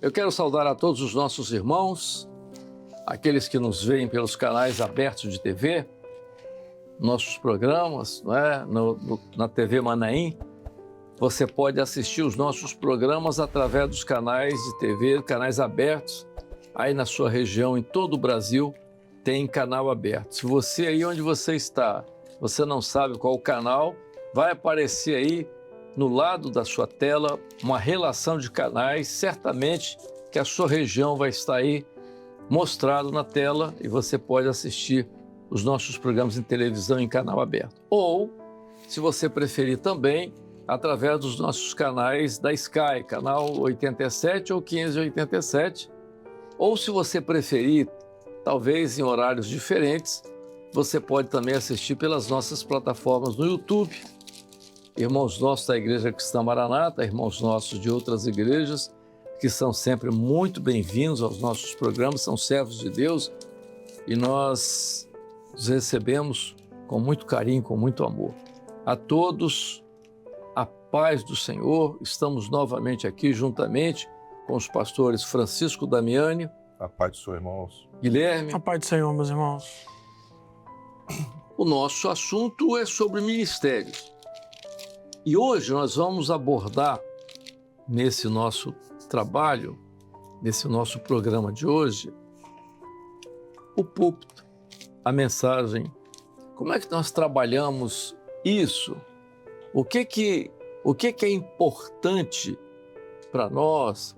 Eu quero saudar a todos os nossos irmãos, aqueles que nos veem pelos canais abertos de TV, nossos programas, não é? Na TV Manaim. Você pode assistir os nossos programas através dos canais de TV, canais abertos. Aí na sua região, em todo o Brasil, tem canal aberto. Se você aí onde você está, você não sabe qual o canal, vai aparecer aí no lado da sua tela uma relação de canais, certamente que a sua região vai estar aí mostrado na tela e você pode assistir os nossos programas em televisão em canal aberto. Ou, se você preferir também, através dos nossos canais da Sky, canal 87 ou 587. Ou, se você preferir, talvez em horários diferentes, você pode também assistir pelas nossas plataformas no YouTube. Irmãos nossos da Igreja Cristã Maranata, irmãos nossos de outras igrejas, que são sempre muito bem-vindos aos nossos programas, são servos de Deus e nós os recebemos com muito carinho, com muito amor. A todos, a paz do Senhor. Estamos novamente aqui juntamente com os pastores Francisco Damiani. A paz do Senhor, irmãos. Guilherme. A paz do Senhor, meus irmãos. O nosso assunto é sobre ministérios. E hoje nós vamos abordar, nesse nosso trabalho, nesse nosso programa de hoje, o púlpito, a mensagem. Como é que nós trabalhamos isso? O que é importante para nós?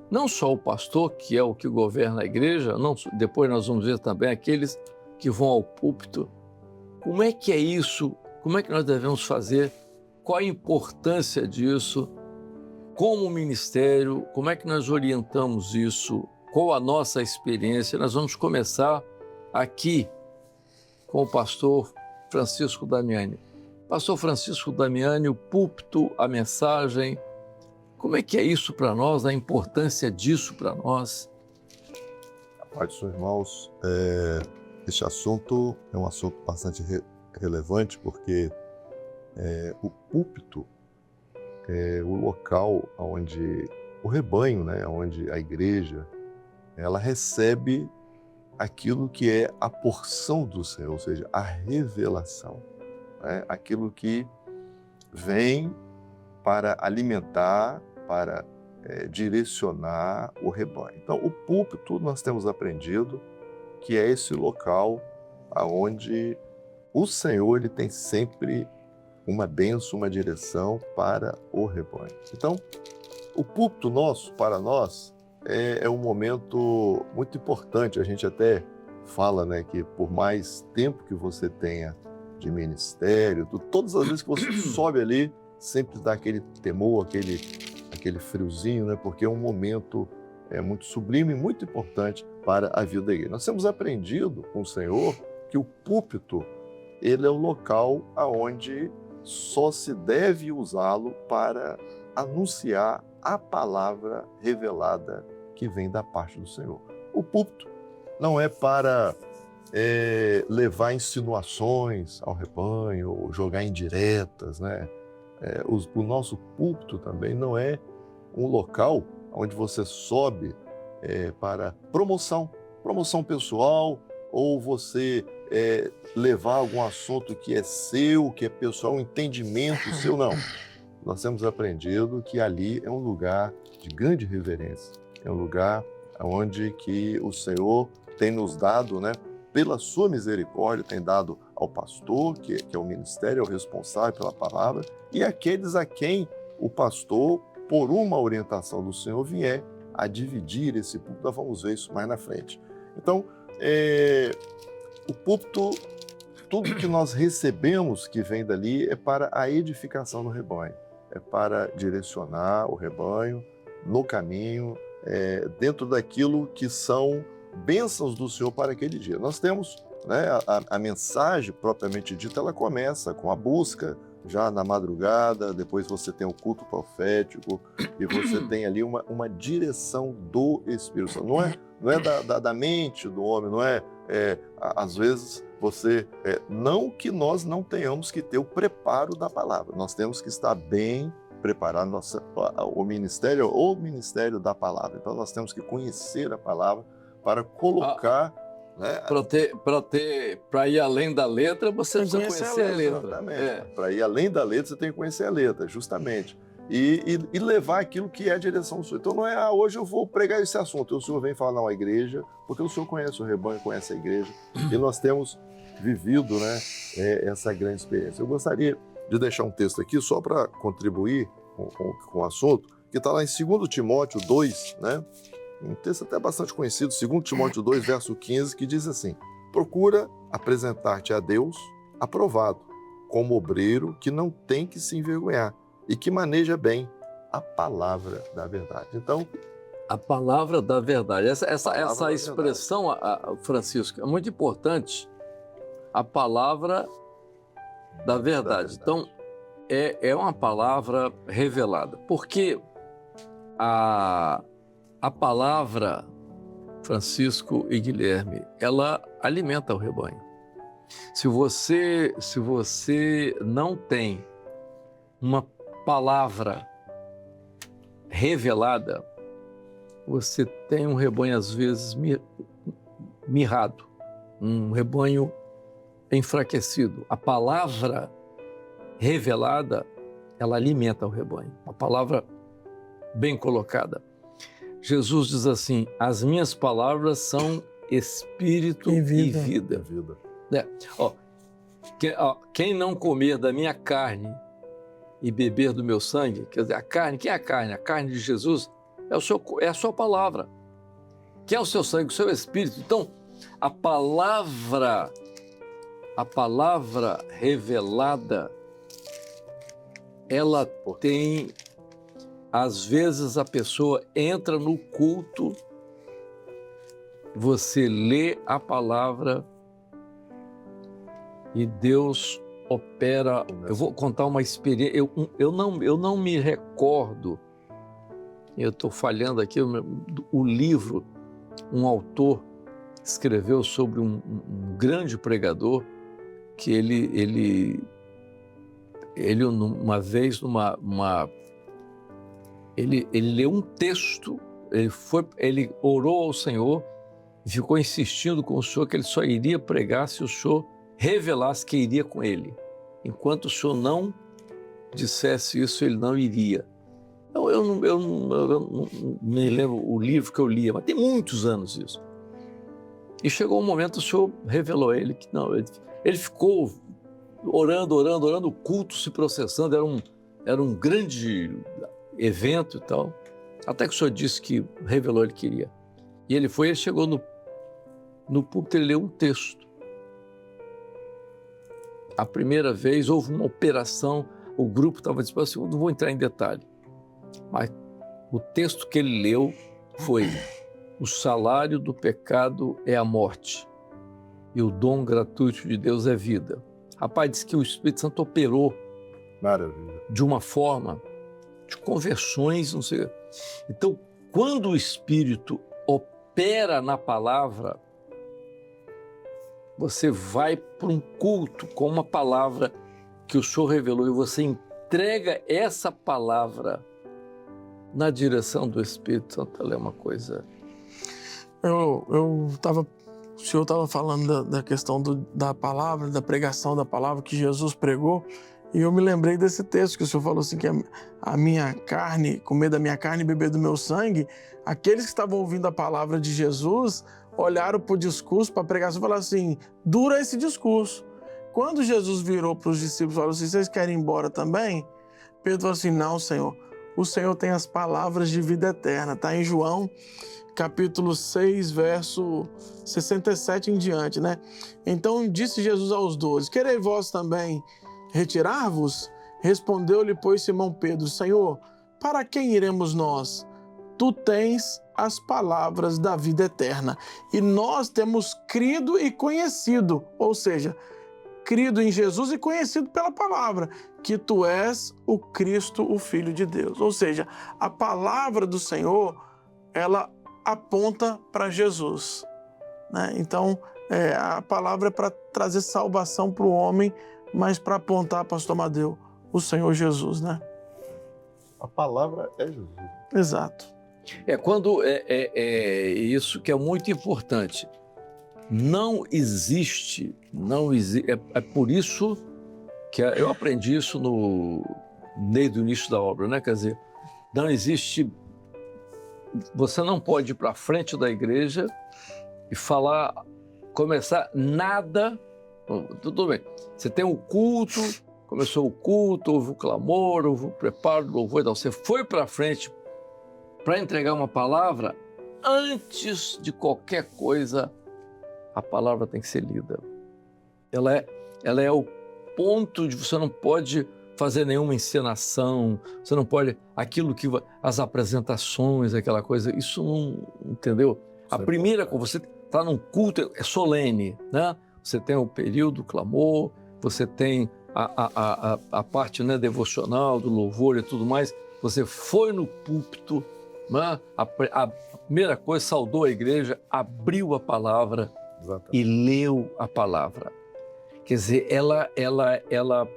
Não só o pastor, que é o que governa a igreja, depois nós vamos ver também aqueles que vão ao púlpito. Como é que é isso? Como é que nós devemos fazer? Qual a importância disso? Como ministério, como é que nós orientamos isso? Qual a nossa experiência? Nós vamos começar aqui com o pastor Francisco Damiani. Pastor Francisco Damiani, o púlpito, a mensagem, como é que é isso para nós, a importância disso para nós? A paz dos seus irmãos, este assunto é um assunto bastante relevante, porque o púlpito é o local onde o rebanho, onde a igreja, ela recebe aquilo que é a porção do Senhor, ou seja, a revelação, aquilo que vem para alimentar, para direcionar o rebanho. Então, o púlpito, nós temos aprendido que é esse local onde o Senhor ele tem sempre uma bênção, uma direção para o rebanho. Então, o púlpito nosso, para nós, é um momento muito importante. A gente até fala, que por mais tempo que você tenha de ministério, todas as vezes que você sobe ali, sempre dá aquele temor, aquele friozinho, porque é um momento muito sublime e muito importante para a vida da igreja. Nós temos aprendido com o Senhor que o púlpito, ele é o local aonde só se deve usá-lo para anunciar a palavra revelada que vem da parte do Senhor. O púlpito não é para levar insinuações ao rebanho, ou jogar indiretas, O nosso púlpito também não é um local onde você sobe para promoção pessoal, ou você levar algum assunto que é seu, que é pessoal, um entendimento seu, não. Nós temos aprendido que ali é um lugar de grande reverência, é um lugar onde que o Senhor tem nos dado, pela sua misericórdia, tem dado ao pastor, que é o ministério, é o responsável pela palavra, e aqueles a quem o pastor, por uma orientação do Senhor, vier a dividir esse púlpito. Nós vamos ver isso mais na frente. Então, o púlpito, tudo que nós recebemos que vem dali é para a edificação do rebanho, é para direcionar o rebanho no caminho, dentro daquilo que são bênçãos do Senhor para aquele dia. Nós temos, a mensagem propriamente dita, ela começa com a busca, já na madrugada, depois você tem o culto profético e você tem ali uma direção do Espírito Santo. Não é da mente do homem, não é às vezes você... não que nós não tenhamos que ter o preparo da palavra, nós temos que estar bem preparar o ministério da palavra. Então nós temos que conhecer a palavra para colocar, né? Para ir além da letra, você precisa conhecer a letra. Exatamente. Para ir além da letra, você tem que conhecer a letra, justamente. E levar aquilo que é a direção do Senhor. Então não é, hoje eu vou pregar esse assunto. O Senhor vem falar, não, a igreja, porque o Senhor conhece o rebanho, conhece a igreja. E nós temos vivido, né, essa grande experiência. Eu gostaria de deixar um texto aqui só para contribuir com o assunto, que está lá em 2 Timóteo 2, né? Um texto até bastante conhecido, 2 Timóteo 2, verso 15, que diz assim: procura apresentar-te a Deus aprovado, como obreiro que não tem que se envergonhar e que maneja bem a palavra da verdade. Então, a palavra da verdade. Essa expressão, Francisco, é muito importante. A palavra da verdade. Então, é uma palavra revelada. Porque a palavra, Francisco e Guilherme, ela alimenta o rebanho. Se você não tem uma palavra revelada, você tem um rebanho, às vezes, mirrado, um rebanho enfraquecido. A palavra revelada, ela alimenta o rebanho. Uma palavra bem colocada. Jesus diz assim: as minhas palavras são espírito e vida. Quem não comer da minha carne e beber do meu sangue, quer dizer, a carne, quem é a carne? A carne de Jesus é a sua palavra. Quem é o seu sangue? O seu espírito. Então, a palavra revelada, ela tem, às vezes a pessoa entra no culto, você lê a palavra e Deus opera. Eu vou contar uma experiência, eu não me recordo, eu estou falhando aqui, o livro, um autor escreveu sobre um grande pregador, que ele uma vez, ele leu um texto, ele orou ao Senhor e ficou insistindo com o Senhor que ele só iria pregar se o Senhor revelasse que iria com ele. Enquanto o Senhor não dissesse isso, ele não iria. Eu não me lembro o livro que eu lia, mas tem muitos anos isso. E chegou um momento, o Senhor revelou a ele que não, ele ficou orando, o culto se processando, era um grande evento e tal, até que o Senhor disse que revelou ele que iria. E ele chegou no púlpito, ele leu um texto. A primeira vez houve uma operação, o grupo estava disposto, não vou entrar em detalhe, mas o texto que ele leu foi: o salário do pecado é a morte e o dom gratuito de Deus é vida. Rapaz, disse que o Espírito Santo operou. Maravilha. De uma forma de conversões, não sei. Então, quando o Espírito opera na palavra, você vai para um culto com uma palavra que o Senhor revelou e você entrega essa palavra na direção do Espírito Santo. Ela é uma coisa... O senhor estava falando da questão da palavra, da pregação da palavra que Jesus pregou, e eu me lembrei desse texto que o senhor falou assim, que a minha carne, comer da minha carne e beber do meu sangue. Aqueles que estavam ouvindo a palavra de Jesus olharam para o discurso, para a pregação e falaram assim: dura esse discurso. Quando Jesus virou para os discípulos e falou assim: vocês querem ir embora também? Pedro falou assim: não, Senhor, o Senhor tem as palavras de vida eterna. Está em João capítulo 6, verso 67 em diante, né? Então disse Jesus aos 12: querei vós também retirar-vos? Respondeu-lhe, pois, Simão Pedro: Senhor, para quem iremos nós? Tu tens as palavras da vida eterna, e nós temos crido e conhecido, ou seja, crido em Jesus e conhecido pela palavra, que tu és o Cristo, o Filho de Deus. Ou seja, a palavra do Senhor, ela aponta para Jesus, né? Então, a palavra é para trazer salvação para o homem, mas para apontar, pastor Amadeu, o Senhor Jesus, né? A palavra é Jesus. Exato. Quando é isso que é muito importante. Não existe, é por isso que eu aprendi isso desde o início da obra, né? Quer dizer, não existe, você não pode ir para frente da igreja e começar nada, tudo bem, você tem o culto, começou o culto, houve o clamor, houve o preparo do louvor e tal, você foi para frente para entregar uma palavra, antes de qualquer coisa, a palavra tem que ser lida. Ela é o ponto de você não pode fazer nenhuma encenação, você não pode, as apresentações, aquela coisa, isso não, entendeu? A primeira coisa, você está num culto, é solene, né? Você tem o período do clamor, você tem a parte, né, devocional, do louvor e tudo mais, você foi no púlpito, né? A primeira coisa, saudou a igreja, abriu a palavra, exatamente, e leu a palavra. Quer dizer, ela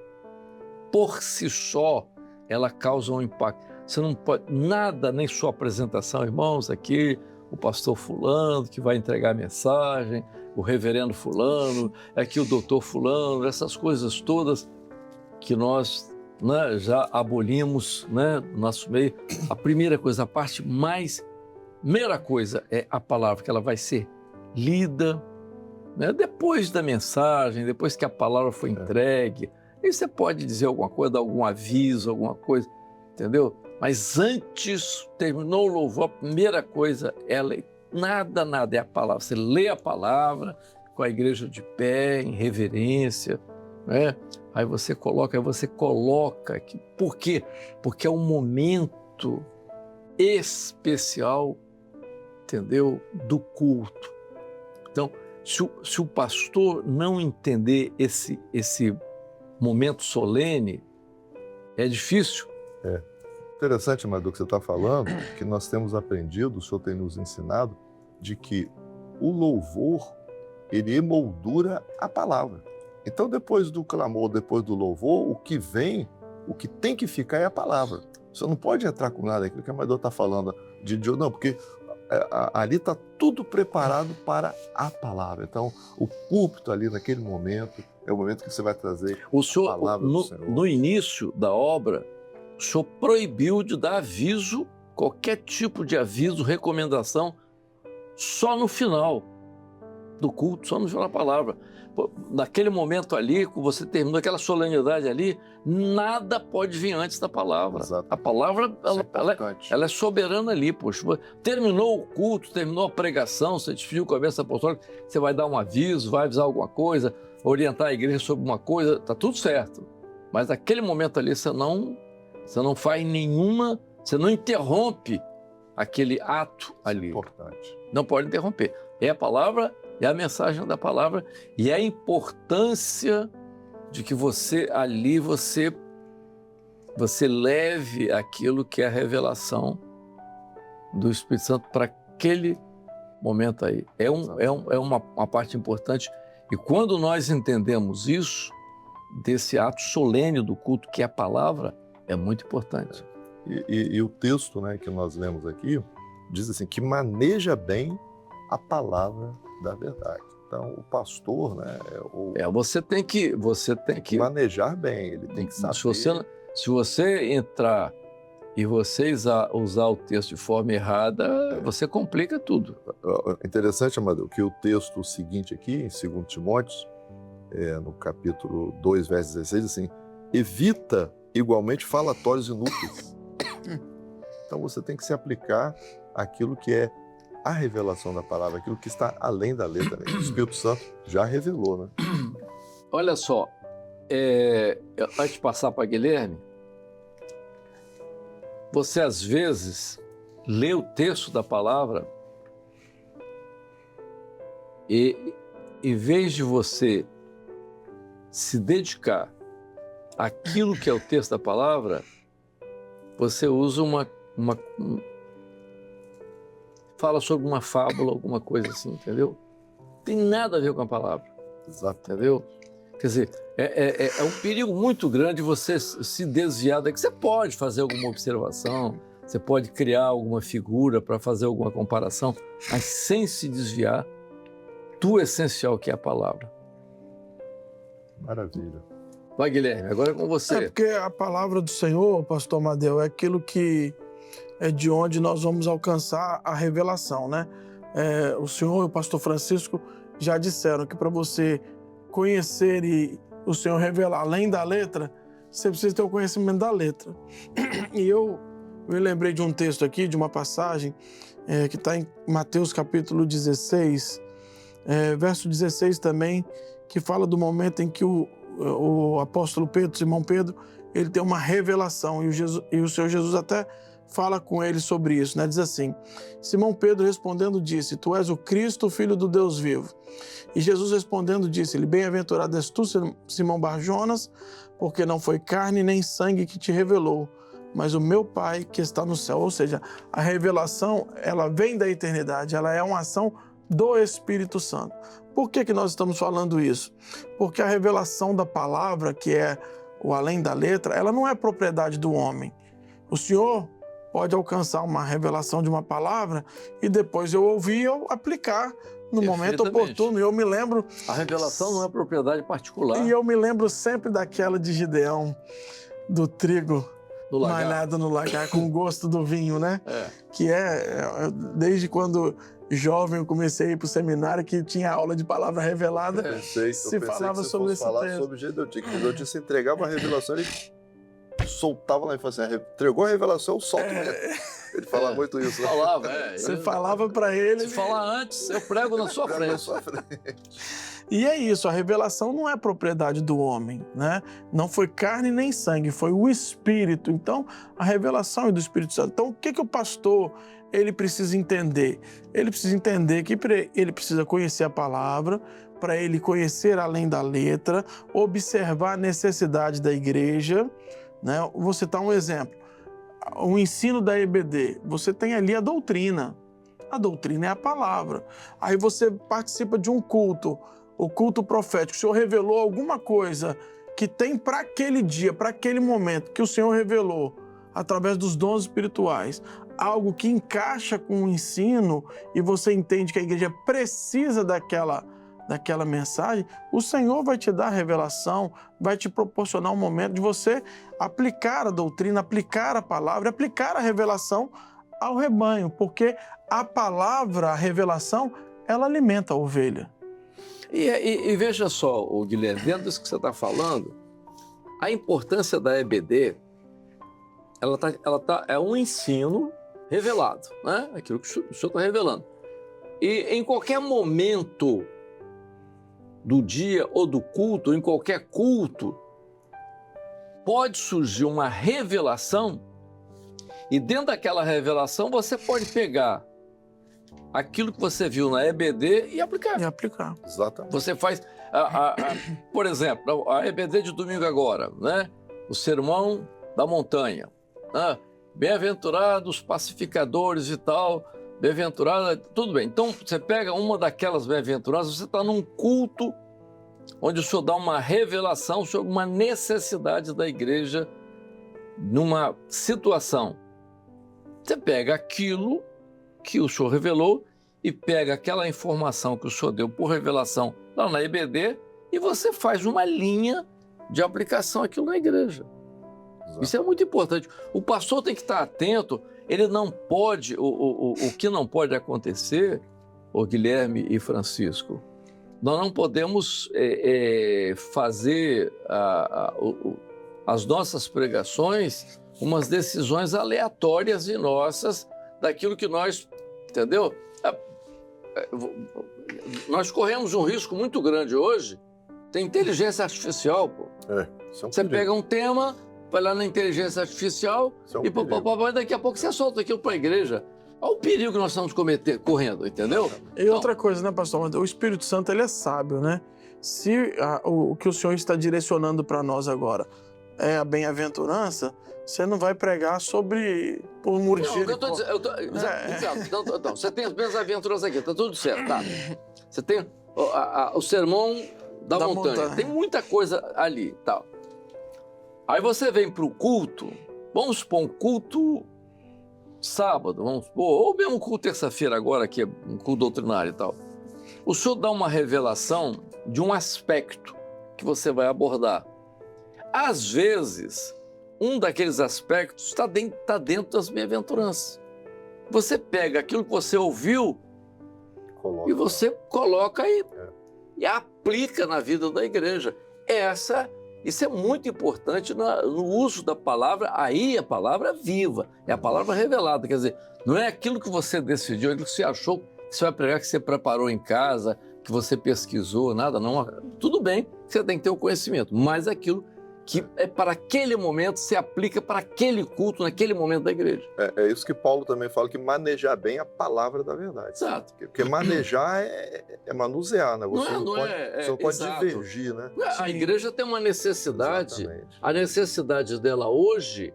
por si só, ela causa um impacto. Você não pode, nada, nem sua apresentação, irmãos, aqui, o pastor fulano que vai entregar a mensagem, o reverendo fulano, aqui o doutor fulano, essas coisas todas que nós, né, já abolimos, né, no nosso meio. A primeira coisa, primeira coisa é a palavra, que ela vai ser lida, né, depois da mensagem, depois que a palavra foi entregue. Aí você pode dizer alguma coisa, dar algum aviso, alguma coisa, entendeu? Mas antes, terminou o louvor, a primeira coisa é nada, é a palavra. Você lê a palavra com a igreja de pé, em reverência, né? Aí você coloca aqui. Por quê? Porque é um momento especial, entendeu? Do culto. Então, se o pastor não entender esse momento solene, é difícil. Interessante, Madu, que você está falando, que nós temos aprendido, o Senhor tem nos ensinado, de que o louvor, ele emoldura a palavra. Então, depois do clamor, depois do louvor, o que vem, o que tem que ficar é a palavra. Você não pode entrar com nada, aquilo que a Madu está falando, não, porque ali está tudo preparado para a palavra. Então, o púlpito ali, naquele momento, é o momento que você vai trazer a palavra do Senhor. No início da obra, o Senhor proibiu de dar aviso, qualquer tipo de aviso, recomendação, só no final do culto, só no final da palavra. Naquele momento ali, que você terminou aquela solenidade ali, nada pode vir antes da palavra. Exato. A palavra, ela é soberana ali, poxa. Terminou o culto, terminou a pregação, você desfia o começo apostólico, você vai dar um aviso, vai avisar alguma coisa, orientar a igreja sobre uma coisa, tá tudo certo. Mas naquele momento ali, você não faz nenhuma, você não interrompe aquele ato ali. Importante. Não pode interromper. É a palavra, é a mensagem da palavra e a importância de que você leve aquilo que é a revelação do Espírito Santo para aquele momento aí. É uma parte importante. E quando nós entendemos isso, desse ato solene do culto, que é a palavra, é muito importante. E o texto, né, que nós lemos aqui diz assim, que maneja bem a palavra da verdade. Então, o pastor, né, você tem que manejar bem, ele tem que saber. Se você entrar e você usar o texto de forma errada, você complica tudo. Interessante, Amadeu, que o texto seguinte aqui, em 2 Timóteo, no capítulo 2, verso 16, assim, evita igualmente falatórios inúteis. Então você tem que se aplicar àquilo que é a revelação da palavra, aquilo que está além da letra. Né? O Espírito Santo já revelou, né? Olha só, antes de passar para Guilherme, você às vezes lê o texto da palavra e, em vez de você se dedicar àquilo que é o texto da palavra, você usa fala sobre uma fábula, alguma coisa assim, entendeu? Tem nada a ver com a palavra. Exato. Entendeu? Quer dizer, é um perigo muito grande você se desviar daqui. Você pode fazer alguma observação, você pode criar alguma figura para fazer alguma comparação, mas sem se desviar do essencial que é a palavra. Maravilha. Vai, Guilherme, agora é com você. É porque a palavra do Senhor, pastor Amadeu, é aquilo que é de onde nós vamos alcançar a revelação, né? O Senhor e o pastor Francisco já disseram que para você conhecer e o Senhor revelar além da letra, você precisa ter o conhecimento da letra. E eu me lembrei de um texto aqui, de uma passagem que está em Mateus capítulo 16, verso 16 também, que fala do momento em que o apóstolo Pedro, Simão Pedro, ele tem uma revelação e o Senhor Jesus até fala com ele sobre isso, né? Diz assim: Simão Pedro respondendo disse: Tu és o Cristo, o Filho do Deus vivo. E Jesus respondendo disse-lhe: Bem-aventurado és tu, Simão Barjonas, porque não foi carne nem sangue que te revelou, mas o meu Pai que está no céu. Ou seja, a revelação, ela vem da eternidade, ela é uma ação do Espírito Santo. Por que nós estamos falando isso? Porque a revelação da palavra, que é o além da letra, ela não é propriedade do homem. O Senhor pode alcançar uma revelação de uma palavra e depois eu ouvir e eu aplicar no momento oportuno. E eu me lembro... A revelação não é propriedade particular. E eu me lembro sempre daquela de Gideão, do trigo malhado no lagar, com o gosto do vinho, né? Que desde quando jovem eu comecei a ir para o seminário, que tinha aula de palavra revelada, se falava sobre esse texto. Sobre Gideão, que se entregava a revelação, ele soltava lá e falava assim: entregou a revelação, eu solto mesmo. Ele falava muito isso. Falava, Você falava para ele. Se falar antes, eu prego na sua frente. E é isso, a revelação não é propriedade do homem, né? Não foi carne nem sangue, foi o Espírito. Então, a revelação é do Espírito Santo. Então, o que o pastor ele precisa entender? Ele precisa entender que ele precisa conhecer a palavra, para ele conhecer além da letra, observar a necessidade da igreja, né? Vou citar um exemplo. O ensino da EBD, você tem ali a doutrina. A doutrina é a palavra. Aí você participa de um culto, o culto profético. O Senhor revelou alguma coisa que tem para aquele dia, para aquele momento, que o Senhor revelou através dos dons espirituais. Algo que encaixa com o ensino e você entende que a igreja precisa daquela mensagem, o Senhor vai te dar a revelação, vai te proporcionar um momento de você aplicar a doutrina, aplicar a palavra, aplicar a revelação ao rebanho, porque a palavra, a revelação, ela alimenta a ovelha. E veja só, Guilherme, dentro disso que você está falando, a importância da EBD, é um ensino revelado, né? Aquilo que o senhor está revelando. E em qualquer momento do dia ou do culto, em qualquer culto, pode surgir uma revelação e dentro daquela revelação você pode pegar aquilo que você viu na EBD e aplicar. Exatamente. Você faz, por exemplo, a EBD de domingo agora, né? O Sermão da Montanha. Né? Bem-aventurados pacificadores e tal, bem-aventurado, tudo bem. Então, você pega uma daquelas bem-aventuranças, você está num culto onde o Senhor dá uma revelação sobre uma necessidade da igreja numa situação. Você pega aquilo que o Senhor revelou e pega aquela informação que o Senhor deu por revelação lá na EBD e você faz uma linha de aplicação aquilo na igreja. Exato. Isso é muito importante. O pastor tem que estar atento, ele não pode, o que não pode acontecer, Guilherme e Francisco, nós não podemos fazer as nossas pregações umas decisões aleatórias e nossas daquilo que nós, entendeu? Nós corremos um risco muito grande hoje, tem inteligência artificial, pô. Você pega um tema, vai lá na inteligência artificial e daqui a pouco você solta aquilo para a igreja. Olha o perigo que nós estamos correndo, entendeu? E outra coisa, né, pastor? O Espírito Santo, ele é sábio, né? Se o que o Senhor está direcionando para nós agora é a bem-aventurança, você não vai pregar sobre por muro de Jericó. Então, você tem as bem-aventuranças aqui, tá tudo certo, tá? Você tem o sermão da montanha. Tem muita coisa ali, tal. Aí você vem para o culto, vamos supor um culto sábado, vamos supor, ou mesmo um culto terça-feira agora, que é um culto doutrinário e tal. O senhor dá uma revelação de um aspecto que você vai abordar. Às vezes, um daqueles aspectos está dentro das bem-aventuranças. Você pega aquilo que você ouviu e você coloca e aplica na vida da igreja. Isso é muito importante no uso da palavra. Aí a palavra viva, é a palavra revelada. Quer dizer, não é aquilo que você decidiu, aquilo que você achou que você vai pregar, que você preparou em casa, que você pesquisou, nada, não. Tudo bem, você tem que ter o conhecimento, mas aquilo que é para aquele momento, se aplica para aquele culto, naquele momento da igreja. É isso que Paulo também fala, que manejar bem a palavra da verdade. Exato. Porque manejar é manusear, né? Você não pode divergir, né? A igreja tem uma necessidade. Exatamente. A necessidade dela hoje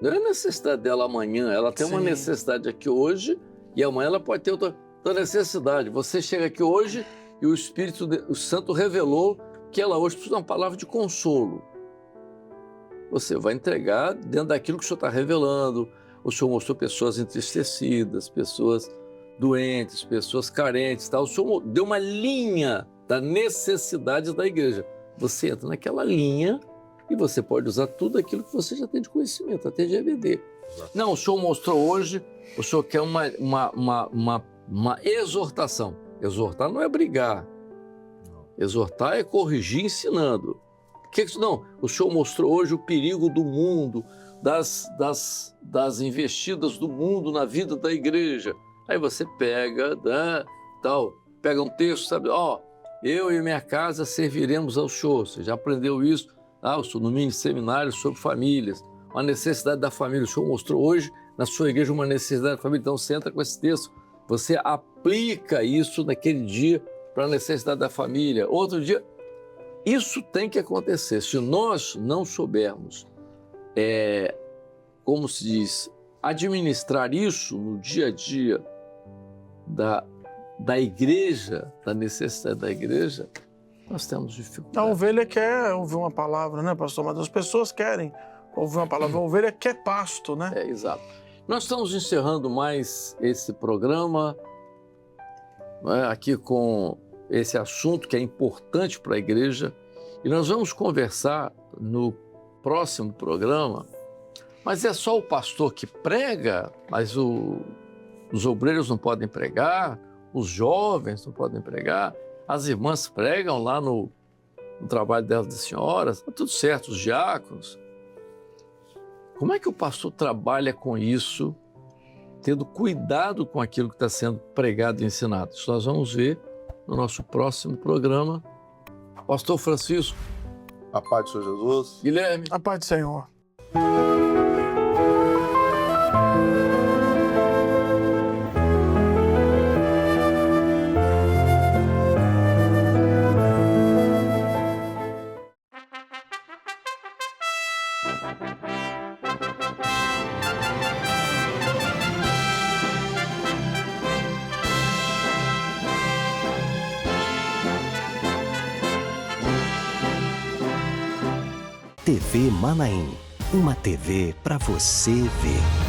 não é a necessidade dela amanhã. Ela tem uma necessidade aqui hoje e amanhã ela pode ter outra necessidade. Você chega aqui hoje e o Santo revelou que ela hoje precisa de uma palavra de consolo. Você vai entregar dentro daquilo que o Senhor está revelando. O Senhor mostrou pessoas entristecidas, pessoas doentes, pessoas carentes, tal. O Senhor deu uma linha da necessidade da igreja. Você entra naquela linha e você pode usar tudo aquilo que você já tem de conhecimento, até de EBD. Não, o Senhor mostrou hoje, o Senhor quer uma exortação. Exortar não é brigar. Exortar é corrigir ensinando. Não, o Senhor mostrou hoje o perigo do mundo, das investidas do mundo na vida da igreja. Aí você pega, pega um texto, sabe? Eu e minha casa serviremos ao Senhor. Você já aprendeu isso? No mini seminário sobre famílias. Uma necessidade da família. O Senhor mostrou hoje na sua igreja uma necessidade da família. Então você entra com esse texto, você aplica isso naquele dia para a necessidade da família. Outro dia, isso tem que acontecer. Se nós não soubermos, como se diz, administrar isso no dia a dia da igreja, da necessidade da igreja, nós temos dificuldade. A ovelha quer ouvir uma palavra, né, pastor? Mas as pessoas querem ouvir uma palavra. A ovelha quer pasto, né? Exato. Nós estamos encerrando mais esse programa, aqui com esse assunto que é importante para a igreja, e nós vamos conversar no próximo programa, mas é só o pastor que prega, mas os obreiros não podem pregar, os jovens não podem pregar, as irmãs pregam lá no trabalho delas de senhoras, está tudo certo, os diáconos. Como é que o pastor trabalha com isso, tendo cuidado com aquilo que está sendo pregado e ensinado? Isso nós vamos ver no nosso próximo programa. Pastor Francisco. A paz do Senhor Jesus. Guilherme. A paz do Senhor. TV Manaim, uma TV para você ver.